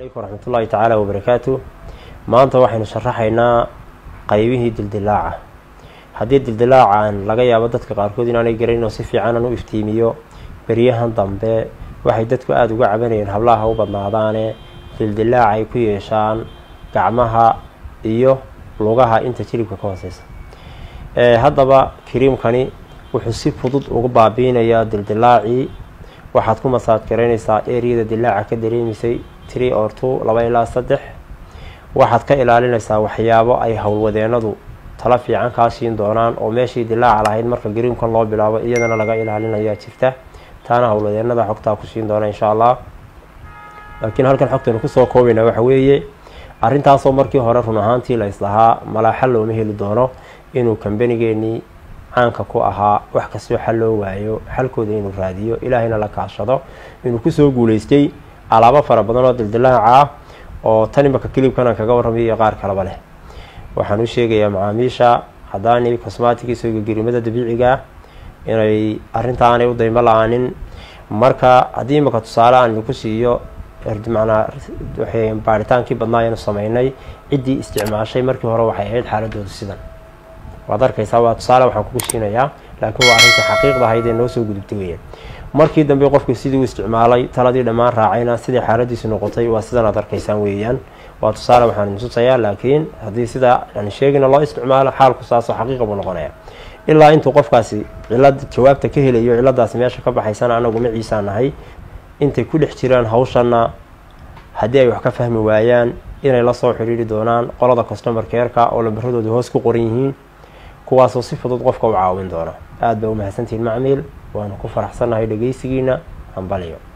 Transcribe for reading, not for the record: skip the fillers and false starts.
عليكم ورحمة الله تعالى وبركاته. maanta waxaynu sharaxaynaa qaybihii dildilaaca. haddii dildilaaca laga yaabo dadka qaarkood inaanay garanin oo si fiican u iftiimiyo bariyahan dambe waxay dadku aad uga cabanayeen hablaha u badnaadaane dildilaaca ay ku yeeshaan gacmaha iyo lugaha inta jilibka ka hooseysa. haddaba kariimkani wuxuu si fudud uga baabiinayaa dildilaaci. waxaad ku masaad garanaysaa eriyada dilaaca ka dareemisay 3 or 2 2 ilaa 3. waxaad ka ilaalinaysaa waxyaabo ay hawlwadeenadu tala fiican ka siin doonaan oo meeshii dilaaca lahayd marka gariimkan loo bilaabo iyadana laga ilaalinaya jirta taana hawlwadeenada xogta ku siin doona insha Allah. laakiin halkan xogtan ku soo koobina waxa weeye arintaas oo markii hore run ahaantii la islahaa mala xal loo heli doono inuu kambanigeeni aanka ku ahaa wax ka soo xal loo waayo xalkooda inuu raadiyo ilaahina la kaashado inuu ku soo guuleystay alaabo fara badan oo dildilaaca oo tani marka kilibkana kaga warramay qaar kale leh. waxaan u sheegayaa macaamiisha hadaani cosmetics oo gariimada dabiiciga inay arintaan ay u daymo la'aanin marka hadii marka tusaale aan ku siiyo ardimana waxay baaritaankii badnaayeen sameeynay cidii isticmaashay markii hore waxay ahayd xaaladooda sidan waad arkaysaa waa tusaale waxaan ku siinayaa laakiin waa arinta xaqiiqda ahayd ee noo soo gudubtay weeyaan. markii dambe qofku sidii uu isticmaalay taladii dhamaan raacayna sidii xaaladiisu noqotay waa sidan aad arkaysaan weeyaan. waa tusaale waxaan tusayaa laakiin hadii sida aan sheegina loo isticmaalo xaalku saas xaqiiqo buu noqonayaa ilaa intuu qofkaasi cilad jawaabta ka helayo ciladaas meesha ka baxaysan anagu ma ciisaanahay intay ku dhex jiraan hawshana hadii ay wax ka fahmi waayaan inay la soo xiriiri doonaan qolada customer care-ka oo lambaradooda hoos ku qoran yihiin kuwaas oo si fudud qofka u caawin doona. aad baa u mahadsantiin macmiil waana ku faraxsanahay dhageysigiina. hanbaliyo.